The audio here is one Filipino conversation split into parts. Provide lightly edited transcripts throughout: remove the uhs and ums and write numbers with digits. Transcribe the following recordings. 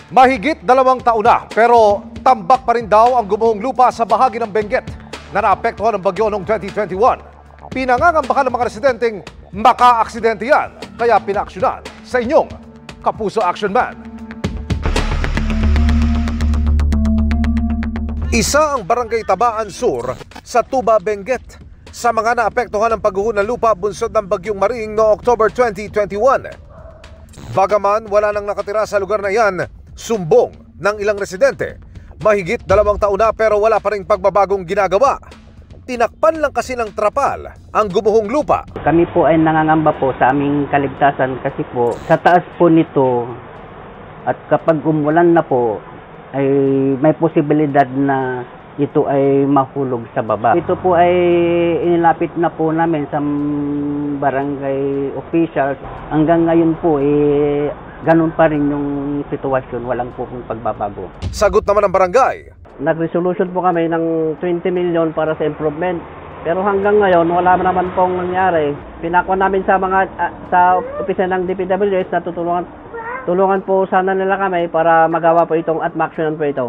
Mahigit 2 taon na pero tambak pa rin daw ang gumuhong lupa sa bahagi ng Benguet na naapektuhan ng bagyo noong 2021. Pinangangambahan ng mga residenteng maka-aksidente yan kaya pinaaksyonan sa inyong Kapuso Action Man. Isa ang Barangay Tabaan Sur sa Tuba, Benguet sa mga naapektuhan ng pagguho ng lupa bunsod ng bagyong Maring noong October 2021. Bagaman wala nang nakatira sa lugar na yan, sumbong ng ilang residente. Mahigit 2 taon na pero wala pa ring pagbabagong ginagawa. Tinakpan lang kasi ng trapal ang gumuhong lupa. Kami po ay nangangamba po sa aming kaligtasan kasi po sa taas po nito at kapag umulan na po ay may posibilidad na ito ay mahulog sa baba. Ito po ay inilapit na po namin sa barangay officials. Hanggang ngayon po ganun pa rin yung sitwasyon, walang po kung pagbabago. Sagot naman ng barangay. Nag-resolution po kami ng 20 million para sa improvement. Pero hanggang ngayon, wala naman pong nangyari. Pinako namin sa sa opisina ng DPWH na tulungan po sana nila kami para magawa po itong at ma-actionan po ito.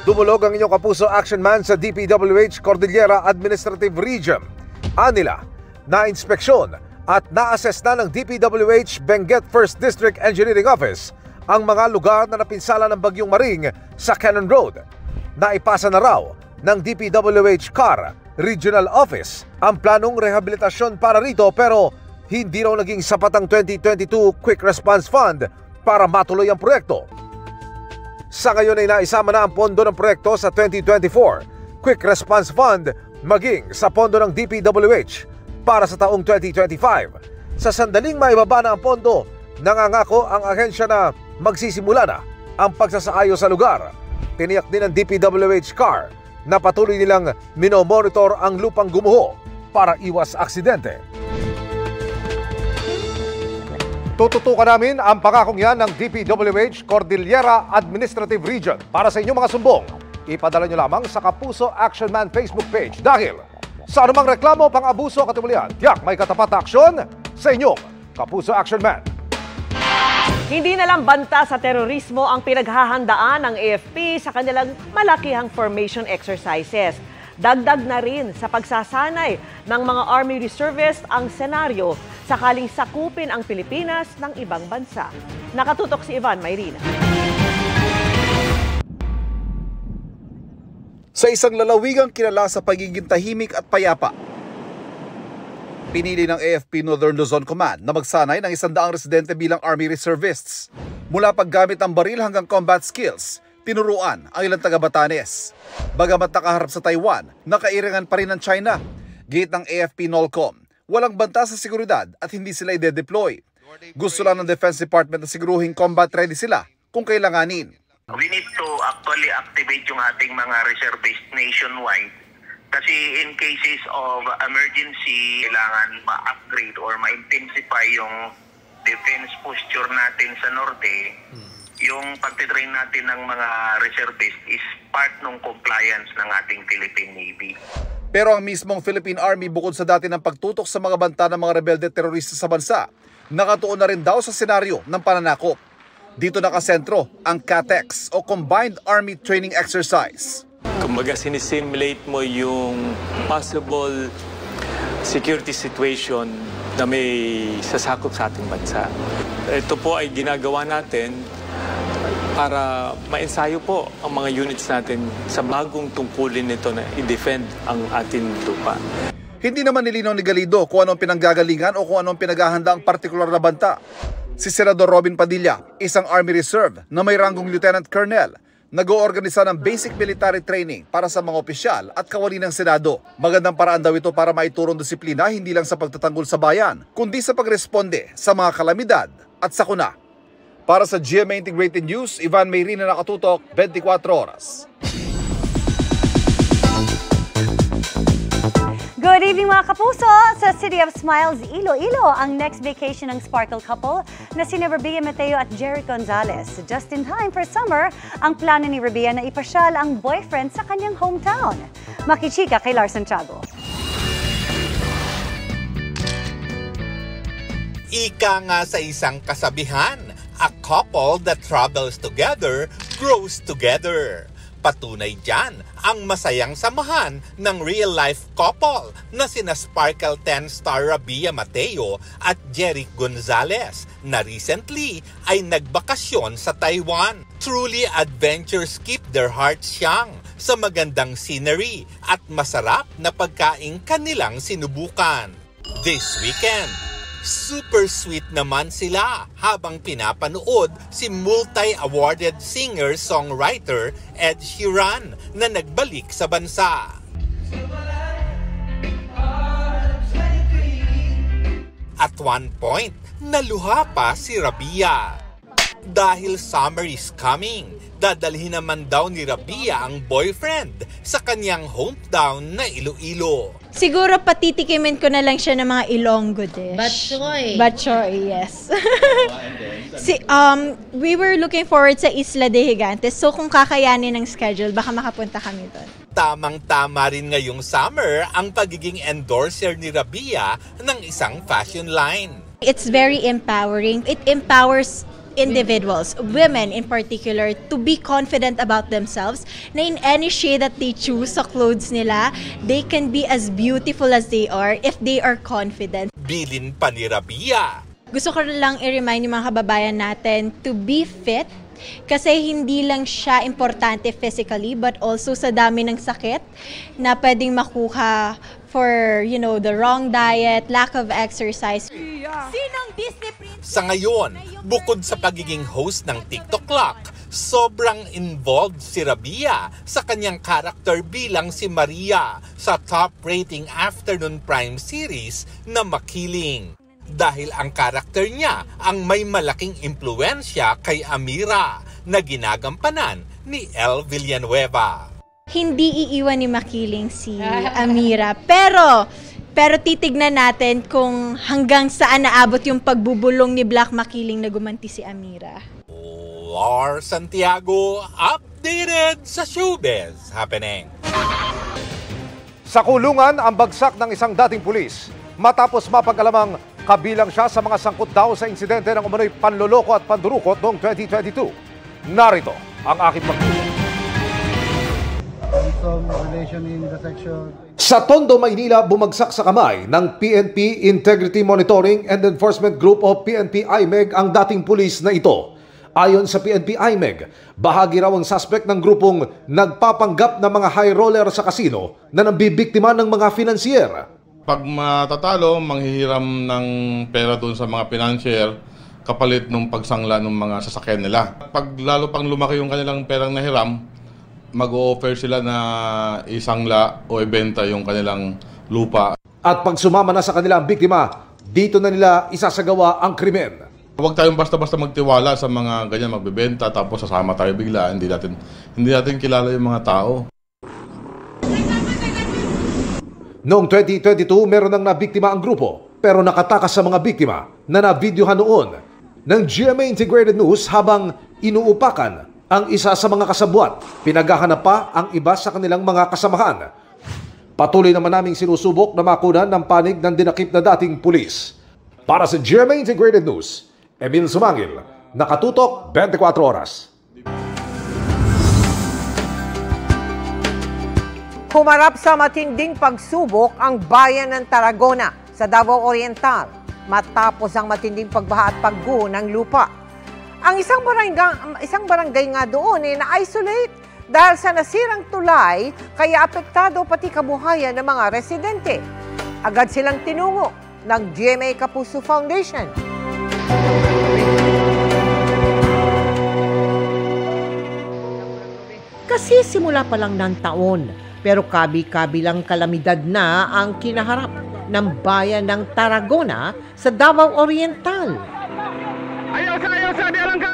Dumulog ang inyong Kapuso Action Man sa DPWH Cordillera Administrative Region. Anila, na-inspeksyon at na-assess na ng DPWH Benguet 1st District Engineering Office ang mga lugar na napinsala ng bagyong Maring sa Cannon Road. Naipasa na raw ng DPWH CAR Regional Office ang planong rehabilitasyon para rito pero hindi raw naging sapat ang 2022 Quick Response Fund para matuloy ang proyekto. Sa ngayon ay naisama na ang pondo ng proyekto sa 2024 Quick Response Fund maging sa pondo ng DPWH para sa taong 2025. Sa sandaling maibaba na ang pondo, nangangako ang ahensya na magsisimula na ang pagsasaayos sa lugar. Tiniyak din ng DPWH CAR na patuloy nilang minomonitor ang lupang gumuho para iwas aksidente. Tututukan namin ang pangakong yan ng DPWH Cordillera Administrative Region. Para sa inyong mga sumbong, ipadala nyo lamang sa Kapuso Action Man Facebook page. Dahil sa anumang reklamo, pang-abuso, katimulian, tiyak may katapat na aksyon sa inyong Kapuso Action Man. Hindi na lang banta sa terorismo ang pinaghahandaan ng AFP sa kanilang malakihang formation exercises. Dagdag na rin sa pagsasanay ng mga Army Reservists ang senaryo sakaling sakupin ang Pilipinas ng ibang bansa. Nakatutok si Ivan Mayrina. Sa isang lalawigang kilala sa pagiging tahimik at payapa, pinili ng AFP Northern Luzon Command na magsanay ng 100 residente bilang Army Reservists. Mula paggamit ng baril hanggang combat skills, tinuruan ang ilang taga-Batanes. Bagamat nakaharap sa Taiwan, nakairangan pa rin ng China. Gate ng AFP NOLCOM, walang banta sa seguridad at hindi sila ide-deploy. Gusto lang ng Defense Department na siguruhing combat ready sila kung kailanganin. We need to actually activate yung ating mga reservists nationwide kasi in cases of emergency, kailangan ma-upgrade or ma-intensify yung defense posture natin sa norte. Yung pagtitrain natin ng mga reservists is part ng compliance ng ating Philippine Navy. Pero ang mismong Philippine Army bukod sa dati ng pagtutok sa mga banta ng mga rebelde terorista sa bansa, nakatuon na rin daw sa senaryo ng pananakop. Dito nakasentro ang CATEX o Combined Army Training Exercise. Kumbaga sinisimulate mo yung possible security situation na may sasakop sa ating bansa. Ito po ay ginagawa natin para ma-ensayo po ang mga units natin sa bagong tungkulin nito na i-defend ang ating lupa. Hindi naman nilinaw ni Galido kung anong pinanggagalingan o kung anong pinaghahanda ang partikular na banta. Si Senador Robin Padilla, isang Army Reserve na may ranggong Lieutenant Colonel, nag-oorganisa ng basic military training para sa mga opisyal at kawani ng Senado. Magandang paraan daw ito para maiturong disiplina hindi lang sa pagtatanggol sa bayan, kundi sa pagresponde sa mga kalamidad at sakuna. Para sa GMA Integrated News, Ivan Mayrina, nakatutok, 24 oras. Good evening mga kapuso! Sa City of Smiles, Iloilo, ang next vacation ng sparkle couple na sina Rabia Mateo at Jerry Gonzalez. Just in time for summer, ang plano ni Rabia na ipasyal ang boyfriend sa kanyang hometown. Makichika kay Lars Santiago. Ika nga sa isang kasabihan, A couple that travels together grows together. Patunay dyan ang masayang samahan ng real-life couple na sina Sparkle 10-star Rabia Mateo at Jeric Gonzalez na recently ay nagbakasyon sa Taiwan. Truly adventures keep their hearts young sa magandang scenery at masarap na pagkain kanilang sinubukan. This weekend, super sweet naman sila habang pinapanood si multi-awarded singer-songwriter Ed Sheeran na nagbalik sa bansa. At one point, naluha pa si Rabia. Dahil summer is coming, dadalhin naman daw ni Rabia ang boyfriend sa kanyang hometown na Iloilo. Siguro patitikimin ko na lang siya ng mga Ilonggo dish. Batchoy, yes. We were looking forward sa Isla de Gigantes, so kung kakayanin ng schedule, baka makapunta kami doon. Tamang-tama rin ngayong summer ang pagiging endorser ni Rabia ng isang fashion line. It's very empowering. It empowers individuals, women in particular, to be confident about themselves na in any shade that they choose sa clothes nila, they can be as beautiful as they are if they are confident. Bilin pa ni Rabia. Gusto ko lang i-remind yung mga kababayan natin to be fit kasi hindi lang siya importante physically but also sa dami ng sakit na pwedeng makuha for, the wrong diet, lack of exercise. Sinong Disney princess? Sa ngayon, bukod sa pagiging host ng TikTok Clock, sobrang involved si Rabia sa kanyang karakter bilang si Maria sa top-rating afternoon prime series na Makiling. Dahil ang karakter niya ang may malaking impluensya kay Amira na ginagampanan ni Elle Villanueva. Hindi iiwan ni Makiling si Amira, pero titignan natin kung hanggang saan naabot yung pagbubulong ni Black Makiling na gumanti si Amira. Lars Santiago, updated sa showbiz happening. Sa kulungan ang bagsak ng isang dating pulis matapos mapag-alamang kabilang siya sa mga sangkot daw sa insidente ng umano'y panloloko at pandurukot noong 2022. Narito ang aking pagtutunan. Sa Tondo, Maynila, bumagsak sa kamay ng PNP Integrity Monitoring and Enforcement Group o PNP IMEG ang dating pulis na ito. Ayon sa PNP IMEG, bahagi raw ang suspect ng grupong nagpapanggap na mga high roller sa kasino na nambibiktima ng mga financier. Pag matatalo, manghihiram ng pera doon sa mga financier kapalit ng pagsangla ng mga sasakyan nila. Pag lalo pang lumaki yung kanilang perang nahiram, mag-o-offer sila na isangla o ibenta yung kanilang lupa. At pag sumama na sa kanila ang biktima, dito na nila isasagawa ang krimen. Huwag tayong basta-basta magtiwala sa mga ganyan magbebenta tapos sasama tayo bigla. Hindi natin kilala yung mga tao. Noong 2022, meron nang nabiktima ang grupo pero nakatakas sa mga biktima na na-videohan noon ng GMA Integrated News habang inuupakan ang isa sa mga kasabwat. Pinaghahanap pa ang iba sa kanilang mga kasamahan. Patuloy naman naming sinusubok na makunan ng panig ng dinakip na dating pulis. Para sa GMA Integrated News, Emil Sumangil, nakatutok 24 oras. Humarap sa matinding pagsubok ang bayan ng Tarragona sa Davao Oriental matapos ang matinding pagbaha at pagguho ng lupa. Ang isang barangay nga doon ay na-isolate dahil sa nasirang tulay kaya apektado pati kabuhayan ng mga residente. Agad silang tinungo ng GMA Kapuso Foundation. Kasi simula pa lang ng taon, pero kabi-kabi lang kalamidad na ang kinaharap ng bayan ng Tarragona sa Davao Oriental.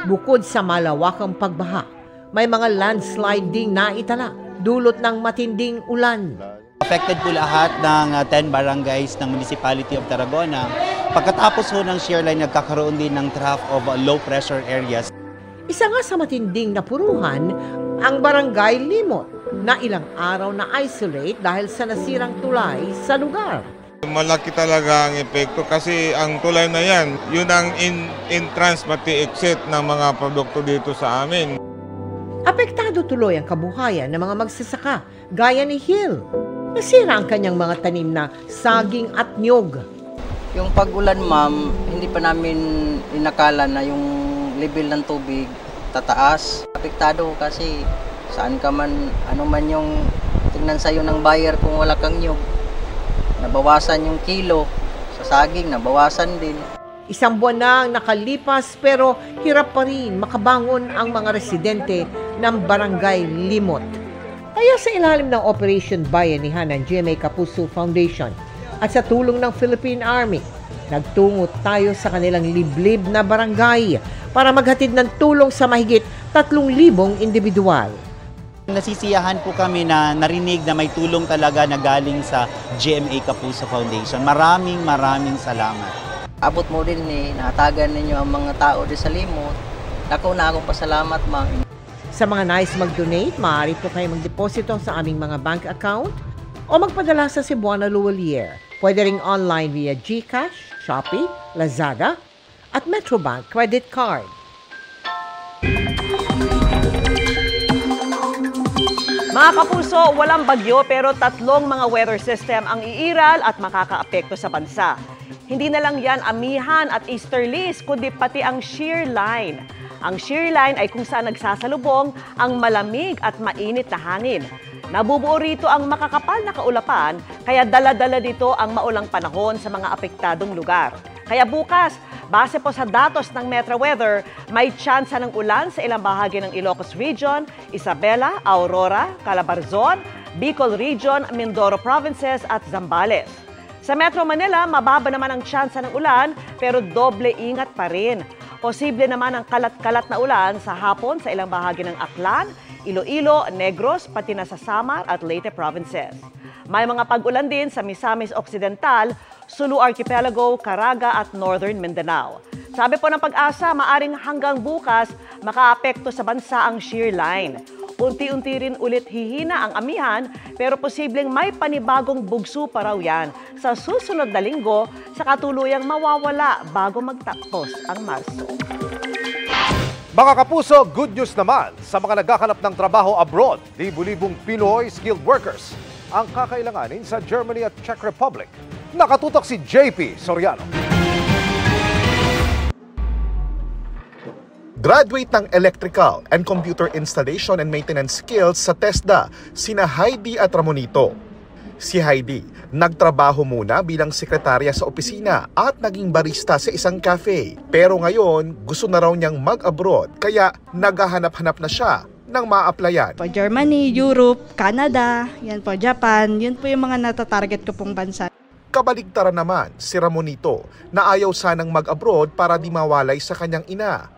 Bukod sa malawakang pagbaha, may mga landsliding na itala dulot ng matinding ulan. Affected po lahat ng 10 barangays ng Municipality of Tarragona. Pagkatapos ho ng shear line, nagkakaroon din ng trough of low pressure areas. Isa nga sa matinding napuruhan ang Barangay Limot na ilang araw na isolate dahil sa nasirang tulay sa lugar. Malaki talaga ang epekto kasi ang tulay na yan, yun ang entrance pati exit ng mga produkto dito sa amin. Apektado tuloy ang kabuhayan ng mga magsasaka gaya ni Hill. Nasira ang kanyang mga tanim na saging at niyog. Yung pag-ulan, ma'am, hindi pa namin inakala na yung level ng tubig tataas. Apektado kasi saan ka man, ano man yung tingnan sa'yo ng buyer kung wala kang niyog. Nabawasan yung kilo sa saging, nabawasan din. Isang buwan na ang nakalipas pero hirap pa rin makabangon ang mga residente ng Barangay Limot. Kaya sa ilalim ng Operation Bayanihan ng GMA Kapuso Foundation at sa tulong ng Philippine Army, nagtungo tayo sa kanilang liblib na barangay para maghatid ng tulong sa mahigit 3,000 individual. Nasisiyahan po kami na narinig na may tulong talaga na galing sa GMA Kapuso Foundation. Maraming salamat. Abot mo din nahatagan ninyo ang mga tao din sa Limot. Ako na akong pasalamat, ma'am. Sa mga nais mag-donate, maaari po kayo mag-deposito sa aming mga bank account o magpadala sa Cebuana Luwalier. Pwede ring online via GCash, Shopee, Lazada at Metrobank credit card. Mga kapuso, walang bagyo pero 3 mga weather system ang iiral at makakaapekto sa bansa. Hindi na lang yan amihan at easterlies, kundi pati ang shear line. Ang shear line ay kung saan nagsasalubong ang malamig at mainit na hangin. Nabubuo rito ang makakapal na kaulapan, kaya dala-dala dito ang maulang panahon sa mga apektadong lugar. Kaya bukas, base po sa datos ng Metro Weather, may tsansa ng ulan sa ilang bahagi ng Ilocos Region, Isabela, Aurora, Calabarzon, Bicol Region, Mindoro Provinces at Zambales. Sa Metro Manila, mababa naman ang tsansa ng ulan pero doble ingat pa rin. Posible naman ang kalat-kalat na ulan sa hapon sa ilang bahagi ng Aklan, Iloilo, Negros, pati na sa Samar at Leyte Provinces. May mga pag-ulan din sa Misamis Occidental, Sulu Archipelago, Caraga at Northern Mindanao. Sabi po ng Pag-asa, maaring hanggang bukas makaapekto sa bansa ang shear line. Unti-unti rin ulit hihina ang amihan pero posibleng may panibagong bugso pa raw yan sa susunod na linggo sa katuluyang mawawala bago magtapos ang Marso. Mga kapuso, good news naman sa mga naghahanap ng trabaho abroad. Libu-libong Pinoy skilled workers ang kakailanganin sa Germany at Czech Republic. Nakatutok si JP Soriano. Graduate ng Electrical and Computer Installation and Maintenance Skills sa TESDA, sina Heidi at Ramonito. Si Heidi, nagtrabaho muna bilang sekretarya sa opisina at naging barista sa isang cafe. Pero ngayon, gusto na raw niyang mag-abroad kaya naghahanap-hanap na siya ng ma-applyan. Po Germany, Europe, Canada, yan po Japan, yun po yung mga natatarget ko pong bansa. Kabaligtaran naman si Ramonito na ayaw sanang mag-abroad para di mawalay sa kanyang ina.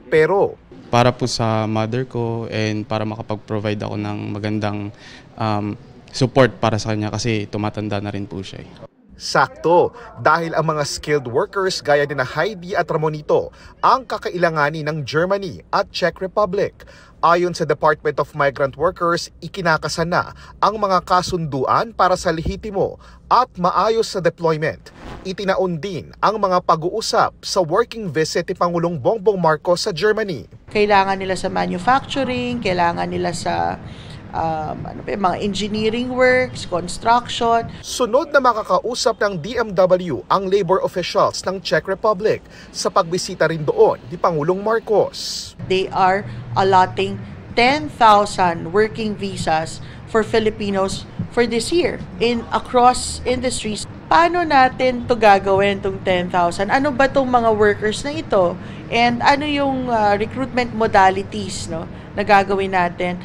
Pero para po sa mother ko and para makapag-provide ako ng magandang support para sa kanya kasi tumatanda na rin po siya. Sakto, dahil ang mga skilled workers gaya din na Heidi at Ramonito ang kakailanganin ng Germany at Czech Republic. Ayon sa Department of Migrant Workers, ikinakasan na ang mga kasunduan para sa lehitimo at maayos sa deployment. Itinaon din ang mga pag-uusap sa working visit ni Pangulong Bongbong Marcos sa Germany. Kailangan nila sa manufacturing, kailangan nila sa mga engineering works, construction. Sunod na makakausap ng DMW ang labor officials ng Czech Republic sa pagbisita rin doon ni Pangulong Marcos. They are allotting 10,000 working visas for Filipinos for this year across industries. Paano natin to gagawin itong 10,000? Ano ba itong mga workers na ito? And ano yung recruitment modalities na gagawin natin?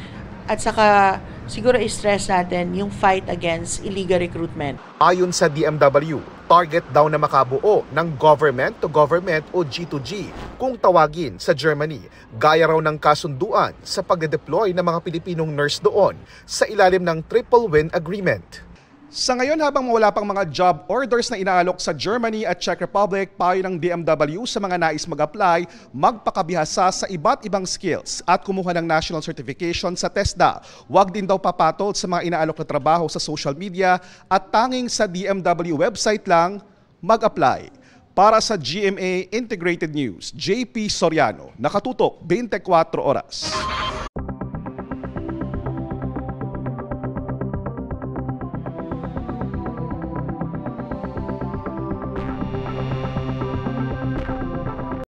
At saka siguro i-stress natin yung fight against illegal recruitment. Ayon sa DMW, target daw na makabuo ng government-to-government o G2G kung tawagin sa Germany. Gaya raw ng kasunduan sa pagde-deploy ng mga Pilipinong nurse doon sa ilalim ng Triple Win Agreement. Sa ngayon, habang wala pang mga job orders na inaalok sa Germany at Czech Republic, payo ng DMW sa mga nais mag-apply, magpakabihasa sa iba't ibang skills at kumuha ng national certification sa TESDA. Huwag din daw papatol sa mga inaalok na trabaho sa social media at tanging sa DMW website lang mag-apply. Para sa GMA Integrated News, JP Soriano, nakatutok 24 oras.